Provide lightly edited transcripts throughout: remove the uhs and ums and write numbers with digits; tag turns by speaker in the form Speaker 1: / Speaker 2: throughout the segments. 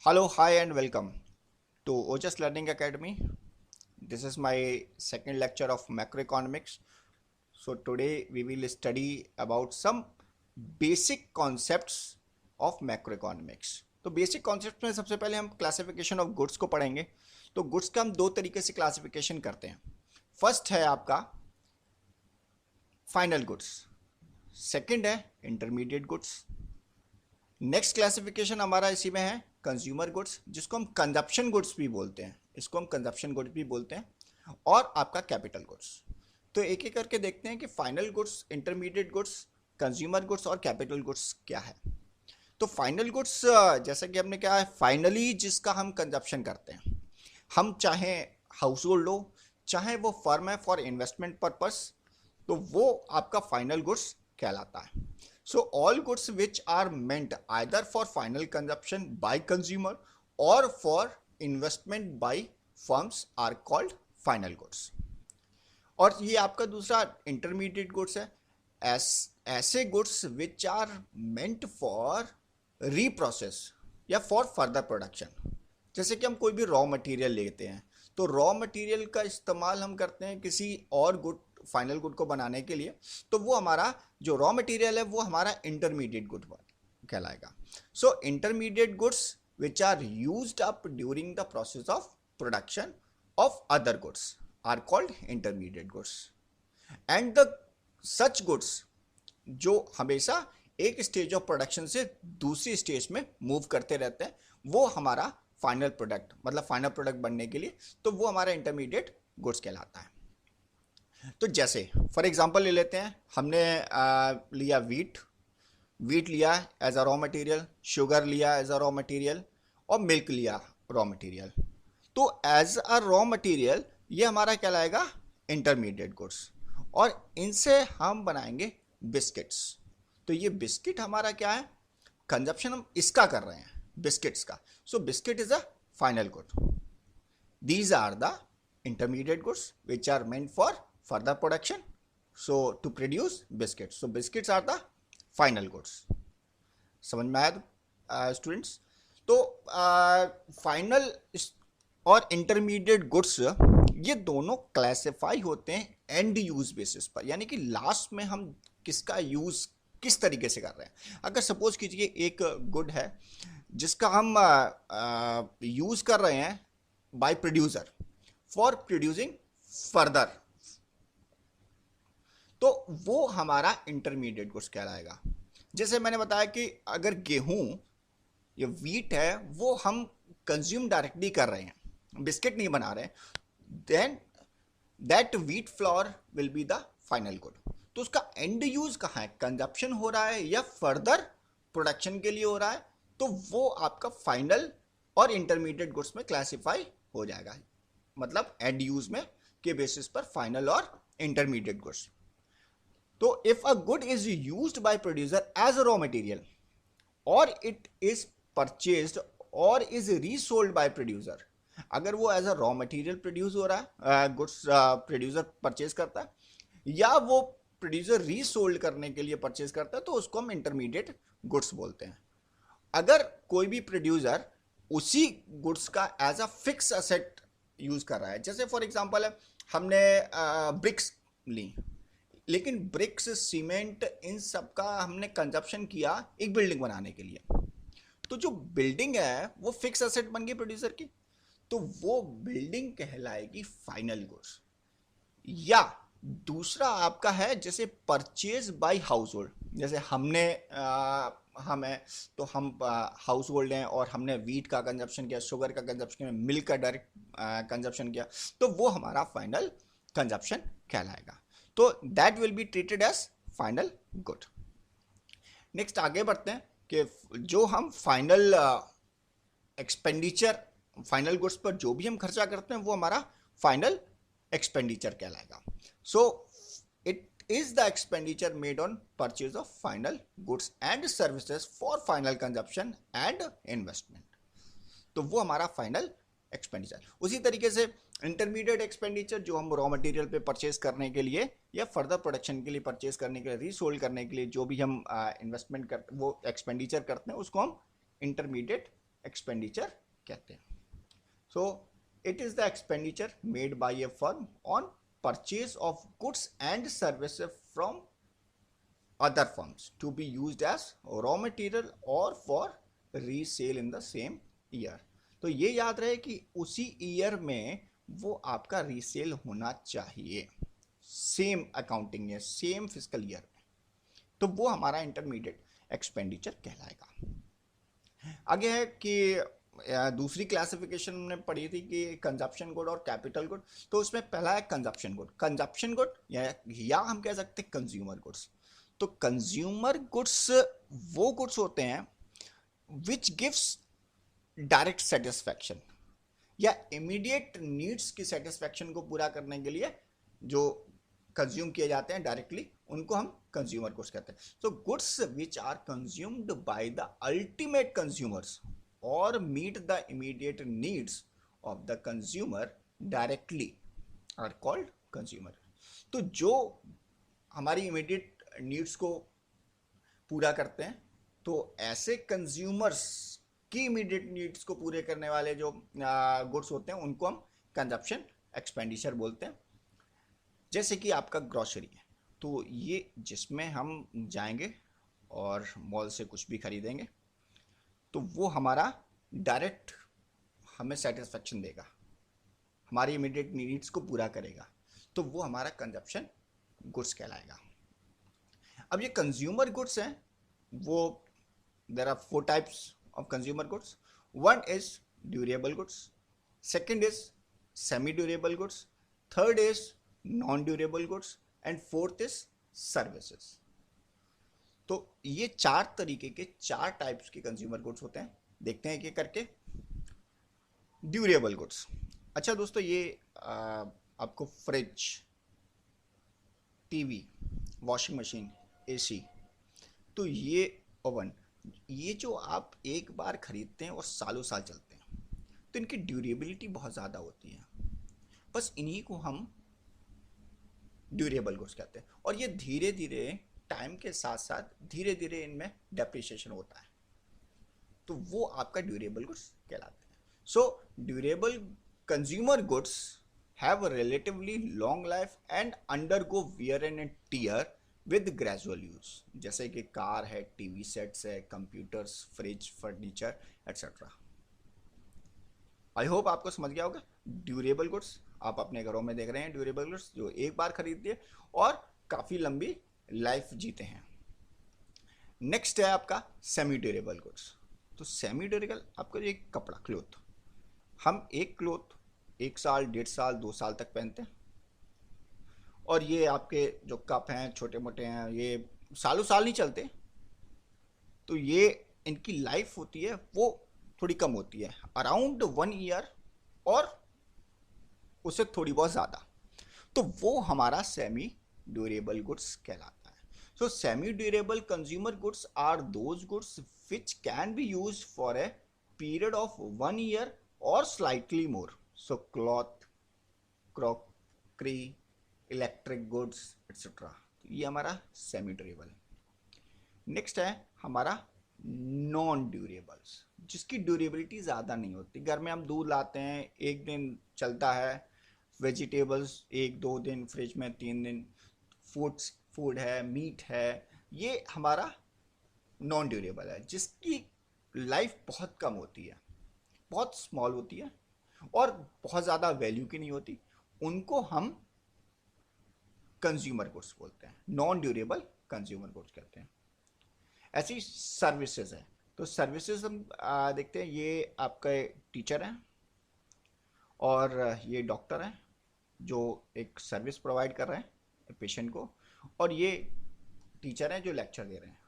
Speaker 1: Hello, hi, and welcome to OJS Learning Academy. This is my second lecture of macroeconomics. So, today we will study about some basic concepts of macroeconomics. तो basic concept में सबसे पहले हम classification of goods को पढ़ेंगे. तो goods का हम दो तरीके से क्लासिफिकेशन करते हैं. फर्स्ट है आपका फाइनल गुड्स, सेकंड है इंटरमीडिएट गुड्स. नेक्स्ट क्लासिफिकेशन हमारा इसी में है कंज्यूमर गुड्स, जिसको हम कंजप्शन गुड्स भी बोलते हैं. इसको हम कंजप्शन गुड्स भी बोलते हैं. और आपका कैपिटल गुड्स. तो एक एक करके देखते हैं कि final goods, intermediate goods, consumer goods और कैपिटल गुड्स क्या है. तो फाइनल गुड्स जैसा कि हमने कहा है, फाइनली जिसका हम कंजप्शन करते हैं, हम चाहे हाउस होल्ड हो, चाहे वो फर्म है फॉर इन्वेस्टमेंट पर्पस, तो वो आपका फाइनल गुड्स कहलाता है. So all goods which are meant either for final consumption by consumer or for investment by firms are called final goods. और ये आपका दूसरा इंटरमीडिएट गुड्स है. ऐसे goods which are meant for reprocess या for further production. जैसे कि हम कोई भी रॉ मटेरियल लेते हैं, तो रॉ मटेरियल का इस्तेमाल हम करते हैं किसी और गुड, फाइनल गुड को बनाने के लिए. तो वो हमारा जो रॉ मटेरियल है वो हमारा इंटरमीडिएट गुड कहलाएगा. So intermediate goods which are used up during the process of production of other goods are called intermediate goods. And the such goods जो हमेशा एक स्टेज ऑफ प्रोडक्शन से दूसरी स्टेज में मूव करते रहते हैं, वो हमारा फाइनल प्रोडक्ट, मतलब फाइनल प्रोडक्ट बनने के लिए, तो वो हमारा इंटरमीडिएट गुड्स कहलाता है. तो जैसे फॉर एग्जांपल ले लेते हैं, हमने लिया वीट लिया as a raw material, sugar लिया एज अ रॉ मटेरियल और मिल्क लिया रॉ मटेरियल. तो एज अ रॉ मटेरियल ये हमारा कहलाएगा इंटरमीडिएट गुड्स. और इनसे हम बनाएंगे बिस्किट्स. तो ये बिस्किट हमारा क्या है, कंजप्शन हम इसका कर रहे हैं, बिस्किट्स का. So biscuit is a final good. These are the intermediate goods which are meant for further production, so to produce biscuits. So biscuits are the final goods. समझ में आया स्टूडेंट्स. तो फाइनल और इंटरमीडिएट गुड्स ये दोनों classify होते हैं and use basis पर, यानी कि लास्ट में हम किसका यूज किस तरीके से कर रहे हैं. अगर सपोज कीजिए एक गुड है जिसका हम यूज कर रहे हैं by producer for producing further, तो वो हमारा इंटरमीडिएट गुड्स कहलाएगा. जैसे मैंने बताया कि अगर गेहूं या वीट है वो हम कंज्यूम डायरेक्टली कर रहे हैं, बिस्किट नहीं बना रहे हैं, then that wheat flour will be the final good. तो उसका एंड यूज कहाँ है, कंजप्शन हो रहा है या फर्दर प्रोडक्शन के लिए हो रहा है, तो वो आपका फाइनल और इंटरमीडिएट गुड्स में क्लासिफाई हो जाएगा. मतलब एंड यूज में के बेसिस पर फाइनल और इंटरमीडिएट गुड्स. तो if a good is used by producer as a raw material और इट इज परचेज्ड और इज रीसोल्ड बाय प्रोड्यूसर, अगर वो as a raw material produce हो रहा है, गुड्स प्रोड्यूसर परचेज करता है, या वो प्रोड्यूसर रीसोल्ड करने के लिए परचेज करता है, तो उसको हम इंटरमीडिएट गुड्स बोलते हैं. अगर कोई भी प्रोड्यूसर उसी गुड्स का as a fix asset use कर रहा है, जैसे फॉर एग्जांपल है हमने ब्रिक्स ली, लेकिन ब्रिक्स, सीमेंट, इन सब का हमने कंजप्शन किया एक बिल्डिंग बनाने के लिए, तो जो बिल्डिंग है वो फिक्स असेट बन गई प्रोड्यूसर की, तो वो बिल्डिंग कहलाएगी फाइनल गुड्स. या दूसरा आपका है जैसे परचेज बाय हाउस होल्ड, जैसे हमने हम है तो हम हाउस होल्ड हैं और हमने वीट का कंजप्शन किया, शुगर का कंजप्शन किया, मिल्क का डायरेक्ट कंजप्शन किया, तो वो हमारा फाइनल कंजप्शन कहलाएगा. तो that will be treated as final good. Next आगे बढ़ते हैं कि जो हम फाइनल एक्सपेंडिचर, फाइनल गुड्स पर जो भी हम खर्चा करते हैं वो हमारा फाइनल एक्सपेंडिचर कहलाएगा. So it is the expenditure made on purchase of final goods and services for final consumption and investment. तो वो हमारा फाइनल एक्सपेंडिचर. उसी तरीके से इंटरमीडिएट एक्सपेंडिचर जो हम रॉ मटेरियल पे परचेज करने के लिए या फर्दर प्रोडक्शन के लिए परचेज करने के लिए, रीसोल्ड करने के लिए जो भी हम इन्वेस्टमेंट कर वो एक्सपेंडिचर करते हैं, उसको हम इंटरमीडिएट एक्सपेंडिचर कहते हैं। So it is the expenditure made by A firm on purchase of goods and services from other firms to be used as raw material or for resale in the same year। तो ये याद रहे कि उसी year में वो आपका resale होना चाहिए, सेम अकाउंटिंग है, सेम फिजिकल ईयर में, तो वो हमारा इंटरमीडिएट एक्सपेंडिचर कहलाएगा। आगे है कि दूसरी क्लासिफिकेशन हमने पढ़ी थी कि कंजप्शन गुड और कैपिटल गुड, तो उसमें पहला है कंजप्शन गुड। कंजप्शन गुड या हम कह सकते हैं कंज्यूमर गुड्स। तो कंज्यूमर गुड्स वो गुड्स होते हैं विच गिव्स डायरेक्ट सेटिस्फैक्शन या इमीडिएट नीड्स की सेटिस्फैक्शन को पूरा करने के लिए जो कंज्यूम किए जाते हैं डायरेक्टली, उनको हम कंज्यूमर गुड्स कहते हैं। So goods which are consumed by the ultimate consumers और meet the immediate needs of the consumer directly are called consumer. तो जो हमारी इमीडिएट नीड्स को पूरा करते हैं, तो ऐसे कंज्यूमर्स की इमीडिएट नीड्स को पूरे करने वाले जो गुड्स होते हैं उनको हम कंजप्शन एक्सपेंडिचर बोलते हैं। जैसे कि आपका ग्रोसरी है, तो ये जिसमें हम जाएंगे और मॉल से कुछ भी खरीदेंगे तो वो हमारा डायरेक्ट हमें सेटिस्फेक्शन देगा, हमारी इमीडिएट नीड्स को पूरा करेगा, तो वो हमारा कंजप्शन गुड्स कहलाएगा। अब ये कंज्यूमर गुड्स हैं, वो there are 4 types of consumer goods. One is durable goods, second is semi durable goods, third is non durable goods and fourth is services. तो ये 4 तरीके के 4 टाइप्स के कंज्यूमर गुड्स होते हैं। देखते हैं एक करके। ड्यूरेबल गुड्स, अच्छा दोस्तों, ये आपको fridge, TV, washing machine, AC, तो ये ओवन, ये जो आप एक बार खरीदते हैं और सालों साल चलते हैं, तो इनकी ड्यूरेबिलिटी बहुत ज़्यादा होती है। बस इन्हीं को हम ड्यूरेबल गुड्स कहते हैं। और ये धीरे धीरे टाइम के साथ साथ धीरे धीरे इनमें डेप्रिसिएशन होता है, तो वो आपका ड्यूरेबल गुड्स कहलाते हैं। So durable consumer goods have relatively long life and undergo wear and tear with gradual use. जैसे कि कार है, टीवी सेट्स है, computers, fridge, furniture etcetera. I hope आपको समझ गया होगा। ड्यूरेबल गुड्स आप अपने घरों में देख रहे हैं, ड्यूरेबल गुड्स जो एक बार खरीद दिए और काफ़ी लंबी लाइफ जीते हैं। नेक्स्ट है आपका सेमी ड्यूरेबल गुड्स। तो सेमी ड्यूरेबल आपका जो एक कपड़ा, क्लोथ, हम एक क्लोथ 1 साल, 1.5 साल, 2 साल तक पहनते हैं, और ये आपके जो कप हैं छोटे मोटे हैं, ये सालों साल नहीं चलते, तो ये इनकी लाइफ होती है वो थोड़ी कम होती है, अराउंड 1 ईयर और उससे थोड़ी बहुत ज़्यादा, तो वो हमारा सेमी ड्यूरेबल गुड्स कहलाता है। So semi durable consumer goods are those goods which can be use for a period of 1 year और slightly more. So cloth, crockery, electric goods etcetera, ये हमारा सेमी ड्यूरेबल। नेक्स्ट है हमारा non durables, जिसकी durability ज़्यादा नहीं होती। घर में हम दूध लाते हैं, 1 दिन चलता है, वेजिटेबल्स 1-2 दिन, फ्रिज में 3 दिन, फूड है, मीट है, ये हमारा नॉन ड्यूरेबल है, जिसकी लाइफ बहुत कम होती है, बहुत स्मॉल होती है और बहुत ज़्यादा वैल्यू की नहीं होती, उनको हम कंज्यूमर गुड्स बोलते हैं, नॉन ड्यूरेबल कंज्यूमर गुड्स कहते हैं। ऐसी सर्विसेज है, तो सर्विसेज हम देखते हैं। ये आपका टीचर हैं और ये डॉक्टर हैं जो एक सर्विस प्रोवाइड कर रहे हैं पेशेंट को, और ये टीचर हैं जो लेक्चर दे रहे हैं,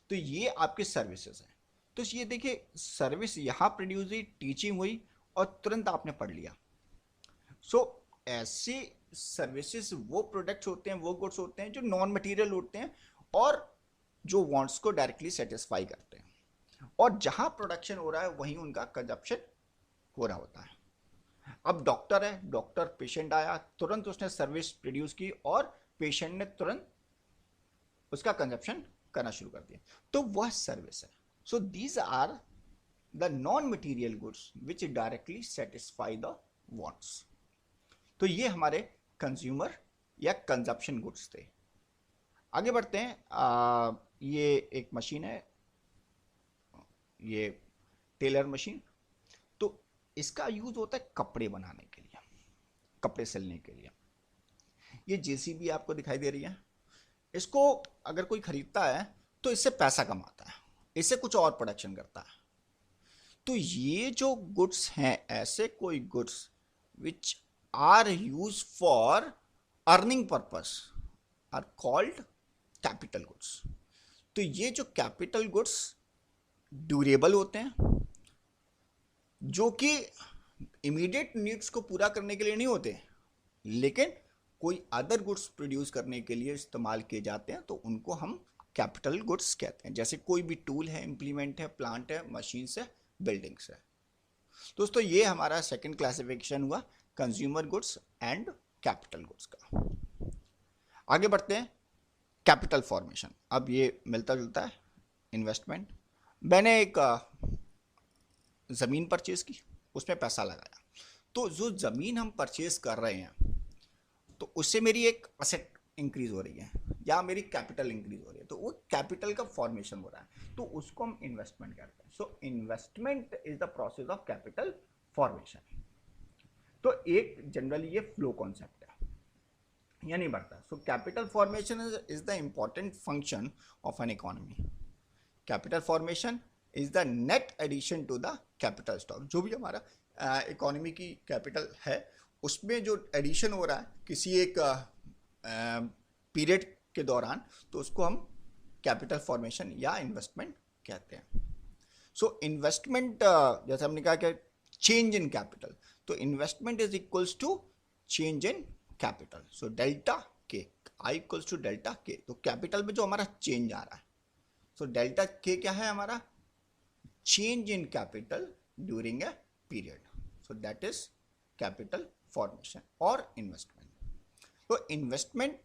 Speaker 1: तो ये आपकी सर्विसेज हैं। तो ये देखिए, सर्विस यहाँ प्रोड्यूस हुई, टीचिंग हुई और तुरंत आपने पढ़ लिया। सो ऐसी सर्विसेज वो प्रोडक्ट्स होते हैं, वो गुड्स होते हैं जो नॉन मटेरियल होते हैं और जो वांट्स को डायरेक्टली सेटिस्फाई करते हैं, और जहां प्रोडक्शन हो रहा है वहीं उनका कंजप्शन हो रहा होता है। अब डॉक्टर है, डॉक्टर पेशेंट आया, तुरंत उसने सर्विस प्रोड्यूस की और पेशेंट ने तुरंत उसका कंजप्शन करना शुरू कर दिया, तो वह सर्विस है। So these are the non material goods which directly satisfy the wants. तो ये हमारे कंज्यूमर या कंजप्शन गुड्स थे। आगे बढ़ते हैं। ये एक मशीन है, ये टेलर मशीन। तो इसका यूज होता है कपड़े बनाने के लिए, कपड़े सिलने के लिए। ये जेसीबी आपको दिखाई दे रही है, इसको अगर कोई खरीदता है तो इससे पैसा कमाता है, इससे कुछ और प्रोडक्शन करता है। तो ये जो गुड्स हैं, ऐसे कोई goods which are use for earning purpose are called capital goods. तो ये जो कैपिटल गुड्स ड्यूरेबल होते हैं, जो कि इमीडिएट नीड्स को पूरा करने के लिए नहीं होते, लेकिन कोई अदर गुड्स प्रोड्यूस करने के लिए इस्तेमाल किए जाते हैं, तो उनको हम कैपिटल गुड्स कहते हैं। जैसे कोई भी टूल है, इम्प्लीमेंट है, प्लांट है, मशीन्स है, बिल्डिंग्स है। दोस्तों ये हमारा सेकंड क्लासिफिकेशन हुआ consumer goods and capital goods का। आगे बढ़ते हैं, कैपिटल फॉर्मेशन। अब ये मिलता जुलता है इन्वेस्टमेंट। मैंने एक ज़मीन परचेज की, उसमें पैसा लगाया, तो जो ज़मीन हम परचेज कर रहे हैं तो उससे मेरी एक असेट इंक्रीज हो रही है या मेरी कैपिटल इंक्रीज हो रही है, तो वो कैपिटल का फॉर्मेशन हो रहा है, तो उसको हम इन्वेस्टमेंट कहते हैं। So investment is the process of capital formation. तो एक जनरली ये फ्लो कॉन्सेप्ट है, या नहीं बढ़ता। So capital formation is the important function of an economy. Capital formation is the net addition to the capital stock. जो भी हमारा इकोनॉमी की कैपिटल है, उसमें जो एडिशन हो रहा है किसी एक पीरियड के दौरान, तो उसको हम कैपिटल फॉर्मेशन या इन्वेस्टमेंट कहते हैं। सो इन्वेस्टमेंट, जैसे हमने कहा कि चेंज इन कैपिटल, तो investment is equals to change in capital. So delta K, I equals to delta के। तो कैपिटल में जो हमारा चेंज आ रहा है, सो डेल्टा के क्या है हमारा, change in capital during a period. So that is capital formation और इन्वेस्टमेंट। तो investment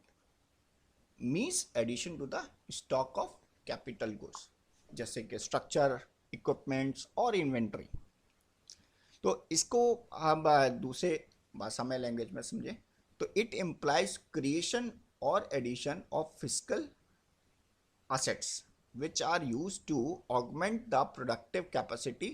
Speaker 1: means addition to the stock of capital goods, जैसे कि स्ट्रक्चर, इक्विपमेंट्स और इन्वेंट्री। तो इसको हम दूसरे भाषा में, लैंग्वेज में समझें तो इट इम्प्लाइज क्रिएशन और addition of physical assets which are used to augment the productive capacity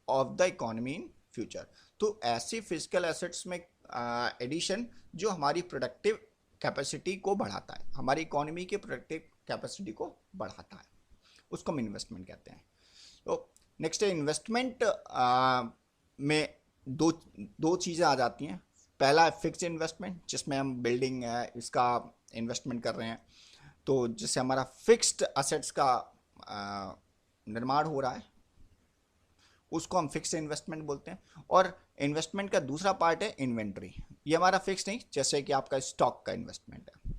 Speaker 1: of the economy in future। तो ऐसे फिजिकल एसेट्स में एडिशन जो हमारी प्रोडक्टिव कैपेसिटी को बढ़ाता है, हमारी इकोनॉमी के प्रोडक्टिव कैपेसिटी को बढ़ाता है, उसको हम इन्वेस्टमेंट कहते हैं। तो नेक्स्ट है इन्वेस्टमेंट में दो चीज़ें आ जाती हैं। पहला है फिक्स्ड इन्वेस्टमेंट, जिसमें हम बिल्डिंग है इसका इन्वेस्टमेंट कर रहे हैं, तो जिससे हमारा फिक्स्ड असेट्स का निर्माण हो रहा है, उसको हम फिक्स्ड इन्वेस्टमेंट बोलते हैं। और इन्वेस्टमेंट का दूसरा पार्ट है इन्वेंट्री। ये हमारा फिक्स नहीं, जैसे कि आपका स्टॉक का इन्वेस्टमेंट है।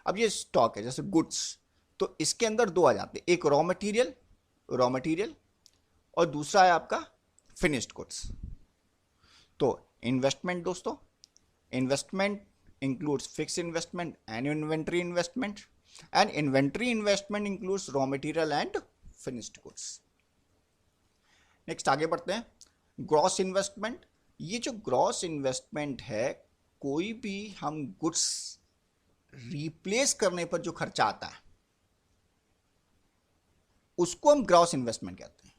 Speaker 1: अब ये स्टॉक है जैसे गुड्स, तो इसके अंदर दो आ जाते हैं, एक रॉ मटेरियल और दूसरा है आपका फिनिश्ड गुड्स। तो इन्वेस्टमेंट दोस्तों, investment includes fixed investment and inventory investment, and inventory investment includes raw material and finished goods। Next आगे बढ़ते हैं, ग्रॉस इन्वेस्टमेंट। ये जो ग्रॉस इन्वेस्टमेंट है, कोई भी हम गुड्स रिप्लेस करने पर जो खर्चा आता है उसको हम ग्रॉस इन्वेस्टमेंट कहते हैं,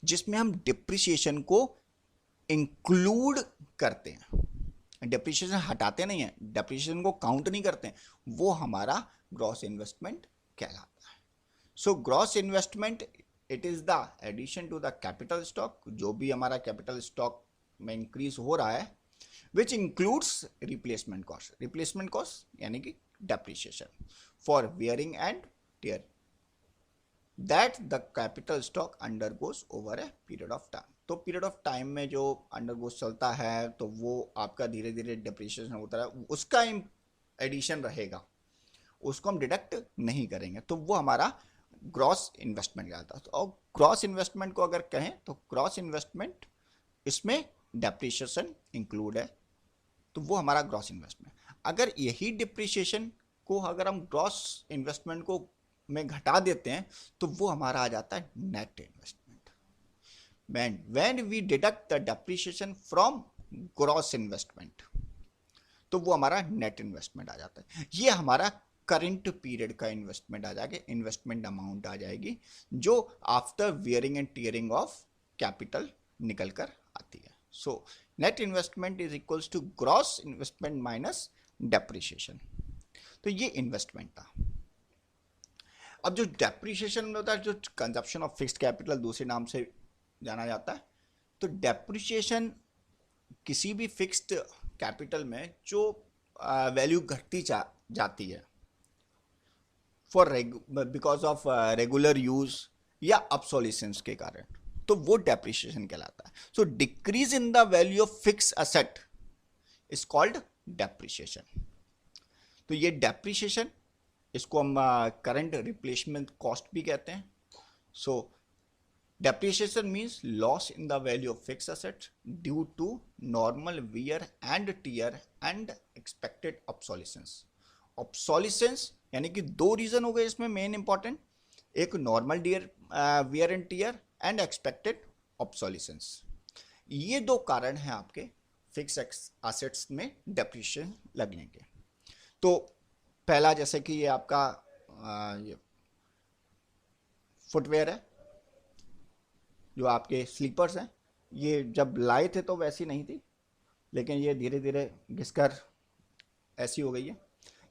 Speaker 1: जिसमें हम डिप्रिसिएशन को इंक्लूड करते हैं। डिप्रिसिएशन हटाते नहीं है, डिप्रिसिएशन को काउंट नहीं करते हैं, वो हमारा ग्रॉस इन्वेस्टमेंट कहलाता है। So gross investment it is the addition to the capital stock, जो भी हमारा कैपिटल स्टॉक में इंक्रीज हो रहा है, विच इंक्लूड्स रिप्लेसमेंट कॉस्ट यानी कि depreciation for wearing and tear that the capital stock undergoes over a period of time. तो पीरियड ऑफ टाइम में जो अंडरगोस चलता है, तो वो आपका धीरे धीरे डिप्रिसिएशन होता है, उसका एडिशन रहेगा, उसको हम डिडक्ट नहीं करेंगे, तो वो हमारा ग्रॉस इन्वेस्टमेंट कहलाता है। और ग्रॉस इन्वेस्टमेंट को अगर कहें तो ग्रॉस इन्वेस्टमेंट, इसमें डेप्रिसिएशन इंक्लूड है, तो वो हमारा ग्रॉस इन्वेस्टमेंट। अगर यही डिप्रिसिएशन को अगर हम ग्रॉस इन्वेस्टमेंट को में घटा देते हैं, तो वो हमारा आ जाता है net investment. when we deduct the depreciation from gross investment, तो वो हमारा नेट इन्वेस्टमेंट आ जाता है। ये हमारा करंट पीरियड का इन्वेस्टमेंट आ जाएगा, इन्वेस्टमेंट अमाउंट आ जाएगी, जो after wearing and tearing of capital निकल कर आती है। So net investment is equals to gross investment minus depreciation. तो ये इन्वेस्टमेंट था। अब जो डेप्रिसिएशन में होता है, जो कंजप्शन ऑफ फिक्स्ड कैपिटल दूसरे नाम से जाना जाता है, तो डेप्रिसिएशन किसी भी फिक्स्ड कैपिटल में जो वैल्यू घटती जाती है for because of regular use या ऑब्सोलिसेंस के कारण, तो वो डेप्रिसिएशन कहलाता है। So decrease in the value of fix asset is called depreciation. तो ये डेप्रिसिएशन, इसको हम करंट रिप्लेसमेंट कॉस्ट भी कहते हैं। सो depreciation means loss in the value of fixed assets due to normal wear and tear and expected obsolescence। obsolescence यानी कि दो रीजन हो गए इसमें मेन इंपॉर्टेंट, एक normal wear and tear and expected obsolescence। ये दो कारण हैं आपके फिक्स एसेट्स में डेप्रिसिएशन लगने के। तो पहला, जैसे कि ये आपका ये फुटवेयर है, जो आपके स्लीपर्स हैं, ये जब लाए थे तो वैसी नहीं थी, लेकिन ये धीरे धीरे घिसकर ऐसी हो गई है,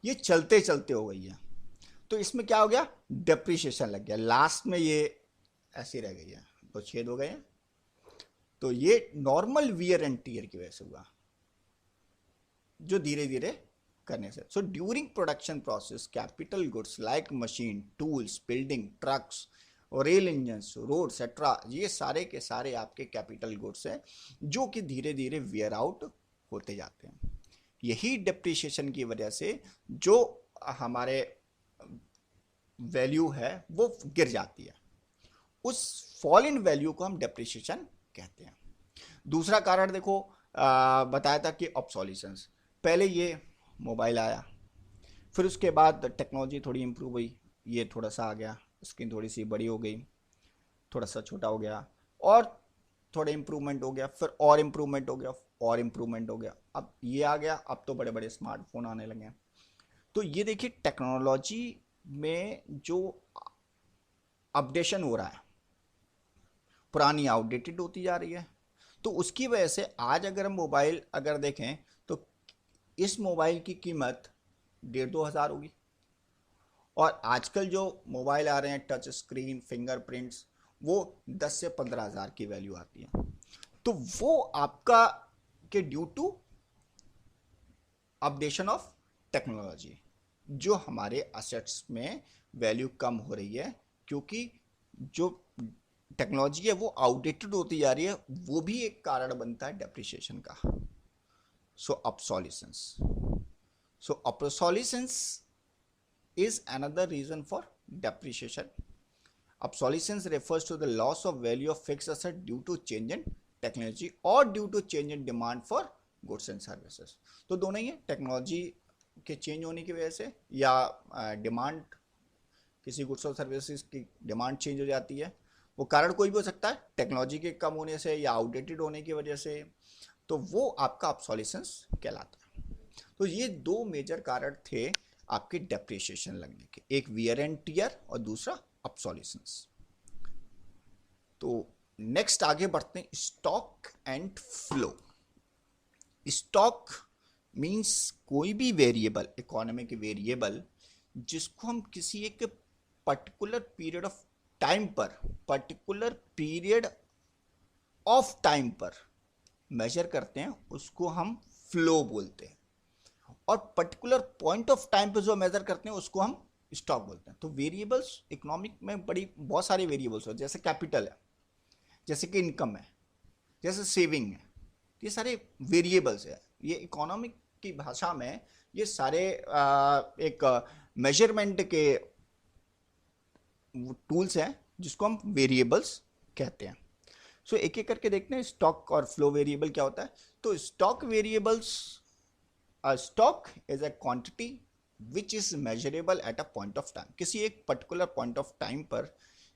Speaker 1: ये चलते चलते हो गई है, तो इसमें क्या हो गया, डेप्रिसिएशन लग गया, लास्ट में ये ऐसी रह गई है, तो छेद हो गए हैं। तो ये नॉर्मल वियर एंड टीयर की वजह से हुआ, जो धीरे धीरे करने से। So during production process capital goods like machine, tools, building, trucks और रेल इंजन्स, रोड सेट्रा, ये सारे के सारे आपके कैपिटल गुड्स हैं जो कि धीरे धीरे वियर आउट होते जाते हैं। यही डेप्रिसिएशन की वजह से जो हमारे वैल्यू है वो गिर जाती है, उस फॉल इन वैल्यू को हम डेप्रिसिएशन कहते हैं। दूसरा कारण देखो, बताया था कि ऑब्सोलिसेंस। पहले ये मोबाइल आया, फिर उसके बाद टेक्नोलॉजी थोड़ी इम्प्रूव हुई, ये थोड़ा सा आ गया, स्क्रीन थोड़ी सी बड़ी हो गई, थोड़ा सा छोटा हो गया, और थोड़ा इम्प्रूवमेंट हो गया, फिर और इम्प्रूवमेंट हो गया, और इम्प्रूवमेंट हो गया, अब ये आ गया, अब तो बड़े बड़े स्मार्टफोन आने लगे हैं। तो ये देखिए टेक्नोलॉजी में जो अपडेशन हो रहा है, पुरानी आउटडेटेड होती जा रही है, तो उसकी वजह से आज अगर हम मोबाइल अगर देखें तो इस मोबाइल की कीमत 1,500-2 हज़ार होगी, और आजकल जो मोबाइल आ रहे हैं टच स्क्रीन, फिंगरप्रिंट्स, वो 10 से 15 हज़ार की वैल्यू आती है। तो वो आपका के due to updation of technology, जो हमारे असेट्स में वैल्यू कम हो रही है, क्योंकि जो टेक्नोलॉजी है वो आउटडेटेड होती जा रही है, वो भी एक कारण बनता है डेप्रिसिएशन का। So obsolescence, so obsolescence is another reason for depreciation. Obsolescence refers to the loss of value of fixed asset due to change in technology or due to change in demand for goods and services। तो दोनों ही है, technology के change होने की वजह से या demand, किसी गुड्स और सर्विसेज की डिमांड चेंज हो जाती है, वो कारण कोई भी हो सकता है, टेक्नोलॉजी के कम होने से या आउटडेटेड होने की वजह से, तो वो आपका ऑब्सोलिसेंस कहलाता है। तो ये दो मेजर कारण थे आपके डेप्रिसिएशन लगने के, एक वियर एंड टियर और दूसरा ऑब्सोलिसेंस। तो नेक्स्ट आगे बढ़ते हैं, stock and flow. Stock means कोई भी वेरिएबल, इकोनॉमिक वेरिएबल, जिसको हम किसी एक पर्टिकुलर पीरियड ऑफ टाइम पर, पर्टिकुलर पीरियड ऑफ टाइम पर मेजर करते हैं, उसको हम फ्लो बोलते हैं, और पर्टिकुलर पॉइंट ऑफ टाइम पे जो मेजर करते हैं उसको हम स्टॉक बोलते हैं। तो वेरिएबल्स इकोनॉमिक में बहुत सारे वेरिएबल्स होते हैं, जैसे कैपिटल है, जैसे कि इनकम है, जैसे सेविंग है, ये सारे वेरिएबल्स है। ये इकोनॉमिक की भाषा में ये सारे एक मेजरमेंट के टूल्स हैं जिसको हम वेरिएबल्स कहते हैं। सो एक एक करके देखते हैं स्टॉक और फ्लो वेरिएबल क्या होता है। तो stock variables, A stock is a quantity which is measurable at a point of time। किसी एक पर्टिकुलर पॉइंट ऑफ टाइम पर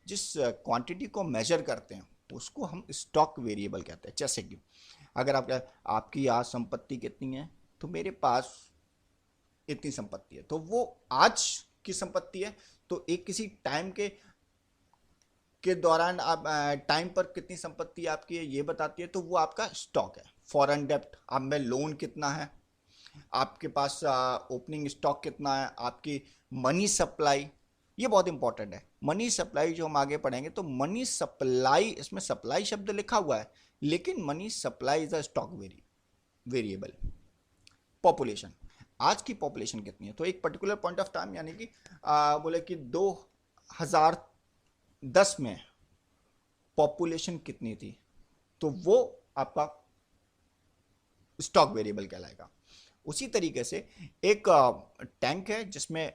Speaker 1: जिस क्वांटिटी को मेजर करते हैं, उसको हम स्टॉक वेरिएबल कहते हैं। जैसे कि अगर आपकी आज संपत्ति कितनी है, तो मेरे पास इतनी संपत्ति है, तो वो आज की संपत्ति है, तो एक किसी टाइम के दौरान आप टाइम पर कितनी संपत्ति आपकी है ये बताती है, तो वो आपका स्टॉक है। फॉरेन डेप्ट, आप में लोन कितना है, आपके पास ओपनिंग स्टॉक कितना है, आपकी मनी सप्लाई, ये बहुत इंपॉर्टेंट है। मनी सप्लाई जो हम आगे पढ़ेंगे, तो मनी सप्लाई, इसमें सप्लाई शब्द लिखा हुआ है, लेकिन money supply is a stock variable. Population, आज की पॉपुलेशन कितनी है, तो एक पर्टिकुलर पॉइंट ऑफ टाइम, यानी कि बोले कि 2010 में पॉपुलेशन कितनी थी, तो वो आपका स्टॉक वेरिएबल कहलाएगा। उसी तरीके से एक टैंक है जिसमें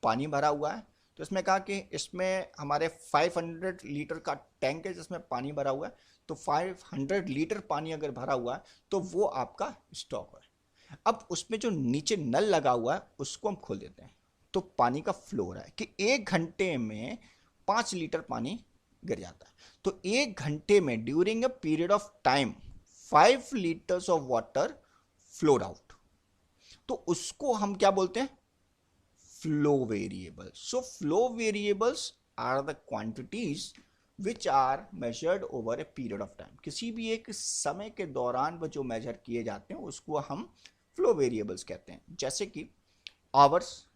Speaker 1: पानी भरा हुआ है, तो इसमें कहा कि इसमें हमारे 500 लीटर का टैंक है जिसमें पानी भरा हुआ है, तो 500 लीटर पानी अगर भरा हुआ है तो वो आपका स्टॉक है। अब उसमें जो नीचे नल लगा हुआ है उसको हम खोल देते हैं, तो पानी का फ्लो हो रहा है कि 1 घंटे में 5 लीटर पानी गिर जाता है, तो 1 घंटे में during a period of time 5 litres of water flowed out, तो उसको हम क्या बोलते हैं, flow variable. So flow variables are the quantities which are measured over a period of time, किसी भी एक समय के दौरान वो जो मेजर किए जाते हैं उसको हम फ्लो वेरिएबल्स कहते हैं। जैसे कि आवर्स,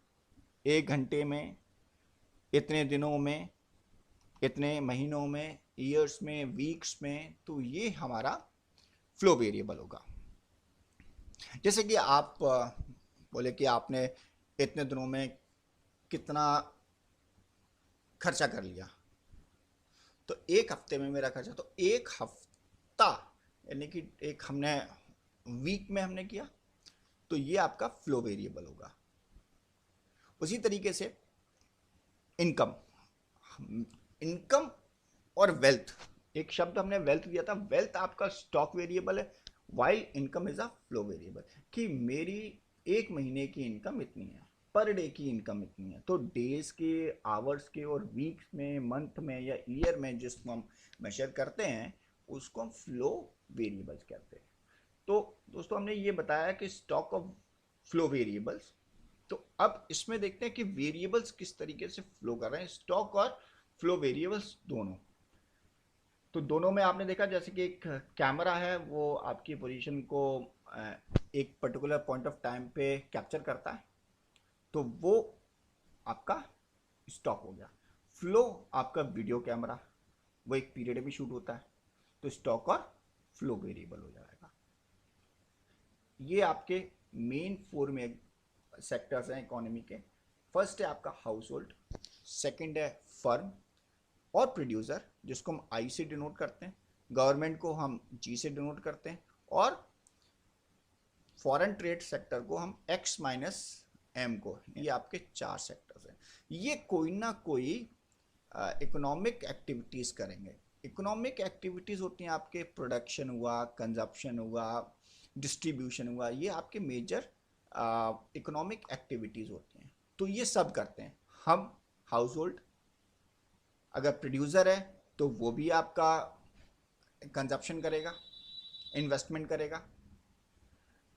Speaker 1: 1 घंटे में, इतने दिनों में, इतने महीनों में, ईयर्स में, वीक्स में, तो ये हमारा फ्लो वेरिएबल होगा। जैसे कि आप बोले कि आपने इतने दिनों में कितना खर्चा कर लिया, तो 1 हफ्ते में मेरा खर्चा, तो 1 हफ्ता यानी कि एक हमने वीक में हमने किया, तो ये आपका फ्लो वेरिएबल होगा। उसी तरीके से इनकम, इनकम और वेल्थ, एक शब्द हमने वेल्थ दिया था, वेल्थ आपका स्टॉक वेरिएबल है, while income is a flow variable, कि मेरी 1 महीने की इनकम इतनी है, पर डे की इनकम इतनी है, तो डेज के, आवर्स के और वीक्स में, मंथ में या ईयर में जिसको हम मेजर करते हैं उसको हम फ्लो वेरिएबल्स कहते हैं। तो दोस्तों हमने ये बताया कि स्टॉक ऑफ फ्लो वेरिएबल्स, तो अब इसमें देखते हैं कि वेरिएबल्स किस तरीके से फ्लो कर रहे हैं, स्टॉक और फ्लो वेरिएबल्स दोनों। तो दोनों में आपने देखा जैसे कि एक कैमरा है, वो आपकी पोजीशन को एक पर्टिकुलर पॉइंट ऑफ टाइम पे कैप्चर करता है, तो वो आपका स्टॉक हो गया। फ्लो आपका वीडियो कैमरा, वो एक पीरियड में शूट होता है, तो स्टॉक और फ्लो वेरिएबल हो जाएगा। ये आपके मेन 4 में सेक्टर्स हैं इकोनॉमी के। फर्स्ट है आपका हाउस होल्ड, सेकेंड है फर्म और प्रोड्यूसर जिसको हम आई से डिनोट करते हैं, गवर्नमेंट को हम जी से डिनोट करते हैं, और फॉरेन ट्रेड सेक्टर को हम एक्स माइनस एम को, ये आपके 4 सेक्टर्स हैं। ये कोई ना कोई इकोनॉमिक एक्टिविटीज़ करेंगे। इकोनॉमिक एक्टिविटीज़ होती हैं आपके प्रोडक्शन हुआ, कंजप्शन हुआ, डिस्ट्रीब्यूशन हुआ, ये आपके मेजर इकोनॉमिक एक्टिविटीज़ होती हैं, तो ये सब करते हैं हम। हाउस होल्ड, अगर प्रोड्यूसर है तो वो भी आपका कंजप्शन करेगा, इन्वेस्टमेंट करेगा,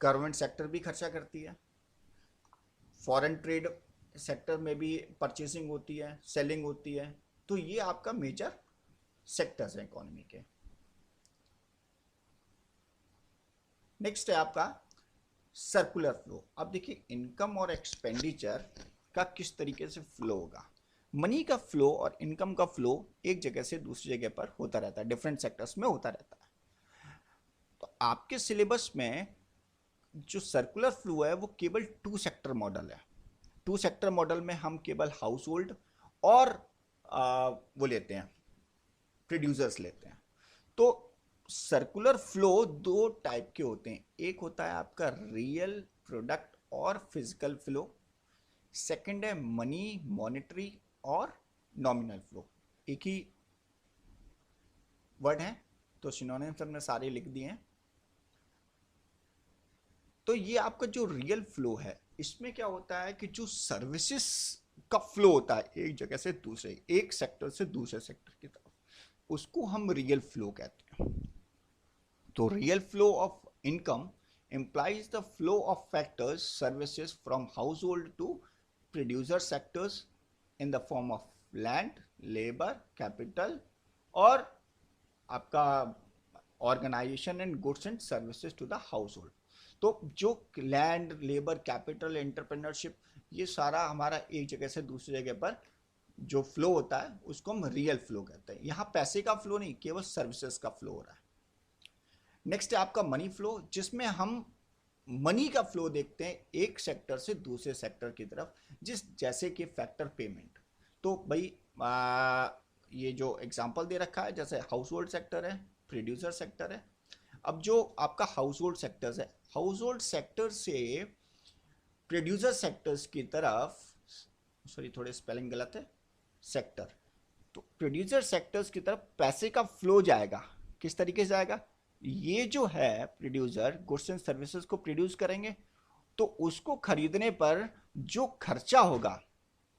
Speaker 1: गवर्नमेंट सेक्टर भी खर्चा करती है, फॉरेन ट्रेड सेक्टर में भी परचेसिंग होती है, सेलिंग होती है, तो ये आपका मेजर सेक्टर्स हैं इकोनॉमी के। नेक्स्ट है आपका सर्कुलर फ्लो। अब देखिए इनकम और एक्सपेंडिचर का किस तरीके से फ्लो होगा। मनी का फ्लो और इनकम का फ्लो एक जगह से दूसरी जगह पर होता रहता है, डिफरेंट सेक्टर्स में होता रहता है। तो आपके सिलेबस में जो सर्कुलर फ्लो है वो केवल 2 सेक्टर मॉडल है। 2 सेक्टर मॉडल में हम केवल हाउस होल्ड और वो लेते हैं, प्रोड्यूसर्स लेते हैं। तो सर्कुलर फ्लो 2 टाइप के होते हैं, एक होता है आपका रियल प्रोडक्ट और फिजिकल फ्लो, सेकंड है मनी, मॉनेटरी और नॉमिनल फ्लो। एक ही वर्ड है, तो सिनोनिम्स हमने सारे लिख दिए हैं। तो ये आपका जो रियल फ्लो है, इसमें क्या होता है कि जो सर्विसेज का फ्लो होता है एक जगह से दूसरे, एक सेक्टर से दूसरे सेक्टर की तरफ, उसको हम रियल फ्लो कहते हैं। तो real flow of income implies the flow of factors services from household to producer sectors in the form of land, labor, capital और आपका organisation and goods and services to the household. तो जो land, labour, capital, entrepreneurship, ये सारा हमारा एक जगह से दूसरी जगह पर जो फ्लो होता है उसको हम रियल फ्लो कहते हैं। यहाँ पैसे का फ्लो नहीं, केवल सर्विसेज का फ्लो हो रहा है। नेक्स्ट है आपका मनी फ्लो, जिसमें हम मनी का फ्लो देखते हैं एक सेक्टर से दूसरे सेक्टर की तरफ, जैसे कि फैक्टर पेमेंट। तो भाई ये जो एग्जांपल दे रखा है, जैसे हाउस होल्ड सेक्टर है, प्रोड्यूसर सेक्टर है। अब जो आपका हाउस होल्ड सेक्टर्स है, हाउस होल्ड सेक्टर से प्रोड्यूसर सेक्टर्स की तरफ, सॉरी थोड़े स्पेलिंग गलत है, सेक्टर, तो प्रोड्यूसर सेक्टर्स की तरफ पैसे का फ्लो जाएगा। किस तरीके से जाएगा? ये जो है प्रोड्यूसर गुड्स एंड सर्विसेज को प्रोड्यूस करेंगे, तो उसको खरीदने पर जो खर्चा होगा,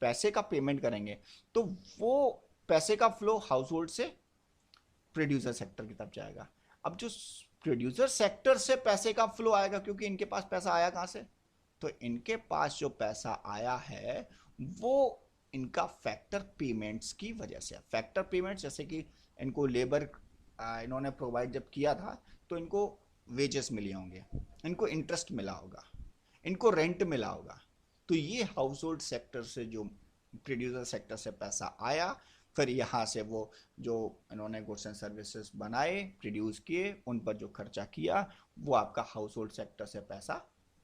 Speaker 1: पैसे का पेमेंट करेंगे, तो वो पैसे का फ्लो हाउस होल्ड से प्रोड्यूसर सेक्टर की तरफ जाएगा। अब जो प्रोड्यूसर सेक्टर से पैसे का फ्लो आएगा, क्योंकि इनके पास पैसा आया कहाँ से, तो इनके पास जो पैसा आया है वो इनका फैक्टर पेमेंट्स की वजह से। फैक्टर पेमेंट्स जैसे कि इनको लेबर इन्होंने प्रोवाइड जब किया था तो इनको वेजेस मिले होंगे, इनको इंटरेस्ट मिला होगा, इनको रेंट मिला होगा। तो ये हाउस होल्ड सेक्टर से जो प्रोड्यूसर सेक्टर से पैसा आया, फिर यहाँ से वो जो इन्होंने गुड्स एंड सर्विसेज बनाए, प्रोड्यूस किए, उन पर जो खर्चा किया, वो आपका हाउस होल्ड सेक्टर से पैसा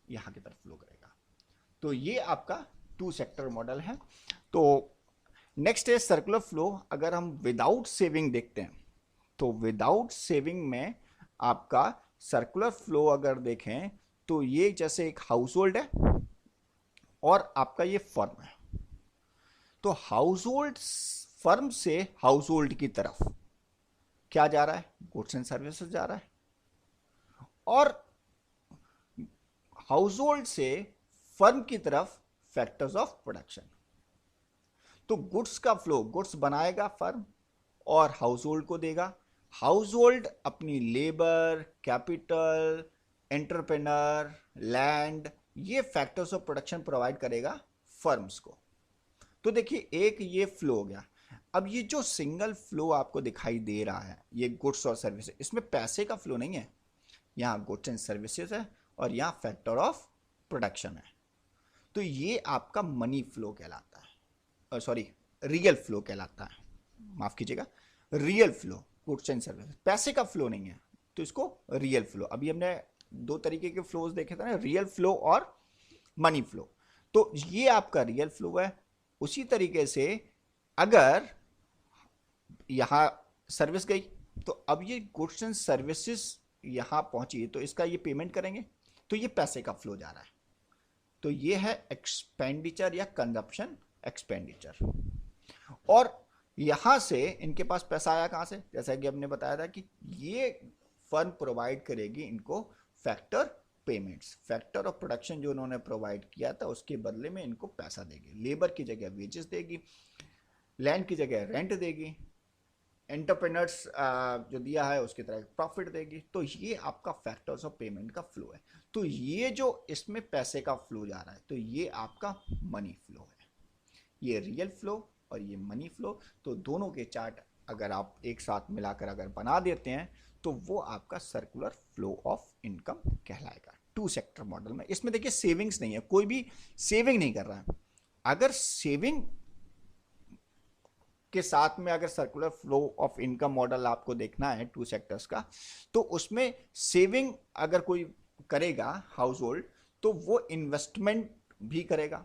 Speaker 1: यहाँ की तरफ फ्लो करेगा। तो ये आपका टू सेक्टर मॉडल है। तो नेक्स्ट है सर्कुलर फ्लो। अगर हम विदाउट सेविंग देखते हैं, तो विदाउट सेविंग में आपका सर्कुलर फ्लो अगर देखें तो ये जैसे एक हाउस होल्ड है और आपका ये फर्म है। तो हाउस होल्ड फर्म से हाउस होल्ड की तरफ क्या जा रहा है? गुड्स एंड सर्विसेज जा रहा है। और हाउस होल्ड से फर्म की तरफ फैक्टर्स ऑफ प्रोडक्शन। तो गुड्स का फ्लो, गुड्स बनाएगा फर्म और हाउस होल्ड को देगा। हाउस होल्ड अपनी लेबर, कैपिटल, एंटरप्रेन्योर, लैंड, ये फैक्टर्स ऑफ प्रोडक्शन प्रोवाइड करेगा फर्म्स को। तो देखिए एक ये फ्लो हो गया। अब ये जो सिंगल फ्लो आपको दिखाई दे रहा है, ये गुड्स और सर्विसेज, इसमें पैसे का फ्लो नहीं है। यहाँ गुड्स एंड सर्विसेज है और यहाँ फैक्टर ऑफ प्रोडक्शन है। तो ये आपका मनी फ्लो कहलाता है, सॉरी रियल फ्लो कहलाता है, माफ कीजिएगा, real flow, goods and services. पैसे का फ्लो नहीं है, तो इसको रियल फ्लो। अभी हमने दो तरीके के फ्लोज देखे थे ना, रियल फ्लो और मनी फ्लो। तो ये आपका रियल फ्लो है। उसी तरीके से अगर यहां सर्विस गई, तो अब ये गुड्स एंड सर्विसेज यहां पहुंची, तो इसका ये पेमेंट करेंगे, तो ये पैसे का फ्लो जा रहा है। तो ये है एक्सपेंडिचर या कंजप्शन एक्सपेंडिचर। और यहां से इनके पास पैसा आया कहां से? जैसा कि हमने बताया था कि ये फर्म प्रोवाइड करेगी इनको factor payments, factor of production जो उन्होंने प्रोवाइड किया था उसके बदले में इनको पैसा देगी। लेबर की जगह वेजेस देगी, लैंड की जगह रेंट देगी, एंटरप्रेन्योर्स जो दिया है उसकी तरह प्रॉफिट देगी। तो ये आपका फैक्टर्स ऑफ पेमेंट का फ्लो है। तो ये जो इसमें पैसे का फ्लो जा रहा है, तो ये आपका मनी फ्लो है। ये रियल फ्लो और ये मनी फ्लो। तो दोनों के चार्ट अगर आप एक साथ मिलाकर अगर बना देते हैं, तो वो आपका सर्कुलर फ्लो ऑफ इनकम कहलाएगा टू सेक्टर मॉडल में। इसमें देखिए सेविंग्स नहीं है, कोई भी सेविंग नहीं कर रहा है। अगर सेविंग के साथ में अगर circular flow of income model आपको देखना है टू सेक्टर्स का, तो उसमें सेविंग अगर कोई करेगा हाउस होल्ड, तो वो इन्वेस्टमेंट भी करेगा।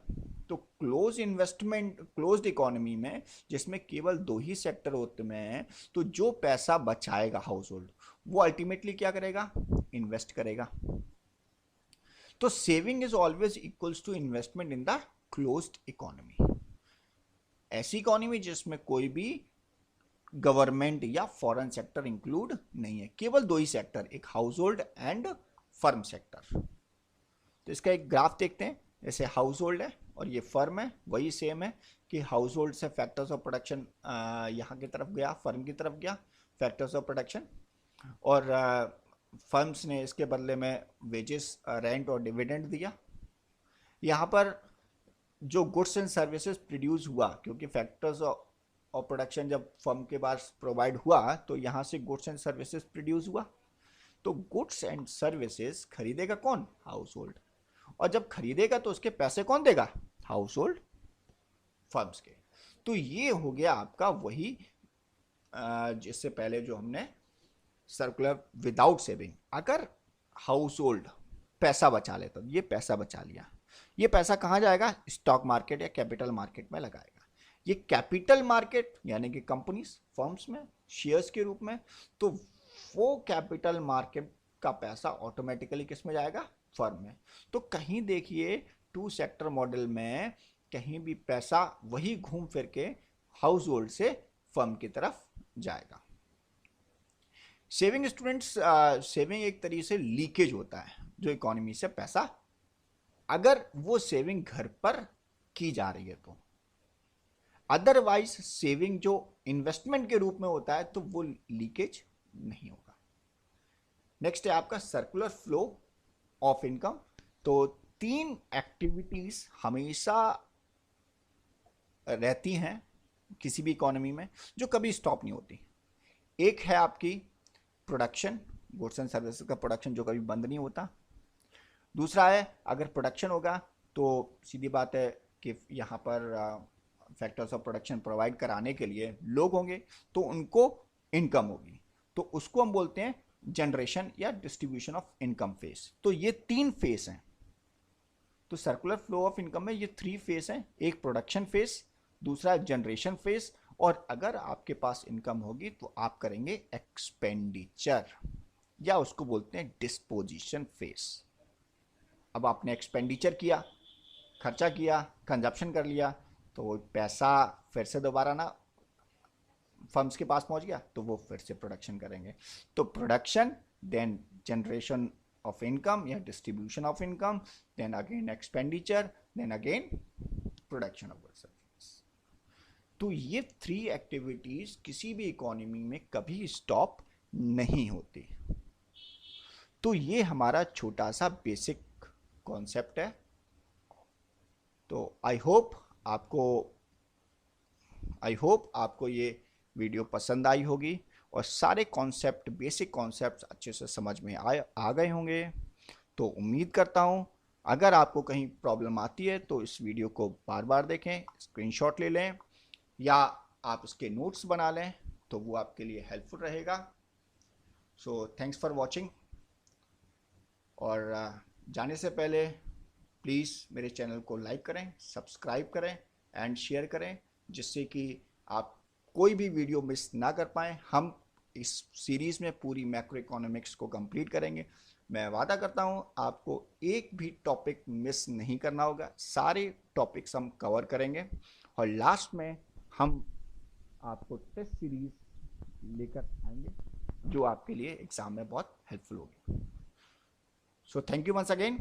Speaker 1: तो क्लोज इन्वेस्टमेंट, क्लोज्ड इकोनॉमी में जिसमें केवल दो ही सेक्टर होते हैं, तो जो पैसा बचाएगा हाउस होल्ड वो अल्टीमेटली क्या करेगा? इन्वेस्ट करेगा। तो saving is always equals to investment in the closed economy. ऐसी इकोनॉमी जिसमें कोई भी गवर्नमेंट या फॉरेन सेक्टर इंक्लूड नहीं है, केवल दो ही सेक्टर, एक house hold and firm sector. तो इसका एक ग्राफ देखते हैं। जैसे हाउस होल्ड है और ये फर्म है, वही सेम है कि हाउस होल्ड से फैक्टर्स ऑफ प्रोडक्शन यहाँ की तरफ गया, फर्म की तरफ गया, फैक्टर्स ऑफ प्रोडक्शन, और फर्म्स ने इसके बदले में वेजेस, रेंट और डिविडेंड दिया। यहाँ पर जो गुड्स एंड सर्विसेज प्रोड्यूस हुआ, क्योंकि फैक्टर्स ऑफ प्रोडक्शन जब फर्म के पास प्रोवाइड हुआ तो यहाँ से गुड्स एंड सर्विसेज प्रोड्यूस हुआ। तो गुड्स एंड सर्विसेज खरीदेगा कौन? House hold. और जब खरीदेगा तो उसके पैसे कौन देगा? हाउस होल्ड, फर्म्स के। तो ये हो गया आपका वही जिससे पहले जो हमने सर्कुलर विदाउट सेविंग, अगर हाउस होल्ड पैसा बचा ले तो ये पैसा बचा लिया, ये पैसा कहाँ जाएगा? स्टॉक मार्केट या कैपिटल मार्केट में लगाएगा। ये कैपिटल मार्केट यानी कि कंपनीज, फर्म्स में शेयर्स के रूप में, तो वो कैपिटल मार्केट का पैसा ऑटोमेटिकली किस में जाएगा? फर्म में। तो कहीं देखिए टू सेक्टर मॉडल में कहीं भी पैसा वही घूम फिर के हाउस होल्ड से फर्म की तरफ जाएगा। सेविंग स्टूडेंट्स, सेविंग एक तरीके से लीकेज होता है जो इकोनॉमी से पैसा, अगर वो सेविंग घर पर की जा रही है तो। अदरवाइज सेविंग जो इन्वेस्टमेंट के रूप में होता है तो वो लीकेज नहीं होगा। नेक्स्ट है आपका सर्कुलर फ्लो ऑफ इनकम। तो 3 एक्टिविटीज हमेशा रहती हैं किसी भी इकोनॉमी में जो कभी स्टॉप नहीं होती। एक है आपकी प्रोडक्शन, गुड्स एंड सर्विसेज का प्रोडक्शन जो कभी बंद नहीं होता। दूसरा है अगर प्रोडक्शन होगा तो सीधी बात है कि यहाँ पर फैक्टर्स ऑफ प्रोडक्शन प्रोवाइड कराने के लिए लोग होंगे तो उनको इनकम होगी, तो उसको हम बोलते हैं जनरेशन या डिस्ट्रीब्यूशन ऑफ इनकम फेस। तो ये 3 फेस हैं। तो सर्कुलर फ्लो ऑफ इनकम में ये 3 फेस हैं, एक प्रोडक्शन फेस, दूसरा जनरेशन फेस, और अगर आपके पास इनकम होगी तो आप करेंगे एक्सपेंडिचर या उसको बोलते हैं डिस्पोजिशन फेस। अब आपने एक्सपेंडिचर किया, खर्चा किया, कंजप्शन कर लिया, तो वो पैसा फिर से दोबारा ना फर्म्स के पास पहुंच गया तो वो फिर से प्रोडक्शन करेंगे। तो production, then generation of income या distribution of income, then again expenditure, then again production of goods. तो ये 3 एक्टिविटीज किसी भी इकोनॉमी में कभी स्टॉप नहीं होती। तो ये हमारा छोटा सा बेसिक कॉन्सेप्ट है। तो आई होप आपको ये वीडियो पसंद आई होगी और सारे कॉन्सेप्ट, बेसिक कॉन्सेप्ट अच्छे से समझ में आ गए होंगे। तो उम्मीद करता हूँ अगर आपको कहीं प्रॉब्लम आती है तो इस वीडियो को बार बार देखें, स्क्रीनशॉट ले लें या आप इसके नोट्स बना लें तो वो आपके लिए हेल्पफुल रहेगा। So thanks for watching. और जाने से पहले प्लीज़ मेरे चैनल को लाइक करें, सब्सक्राइब करें एंड शेयर करें, जिससे कि आप कोई भी वीडियो मिस ना कर पाएँ। हम इस सीरीज़ में पूरी मैक्रो इकोनॉमिक्स को कंप्लीट करेंगे। मैं वादा करता हूँ आपको एक भी टॉपिक मिस नहीं करना होगा, सारे टॉपिक्स हम कवर करेंगे और लास्ट में हम आपको टेस्ट सीरीज लेकर आएंगे जो आपके लिए एग्जाम में बहुत हेल्पफुल होगी। So thank you once again.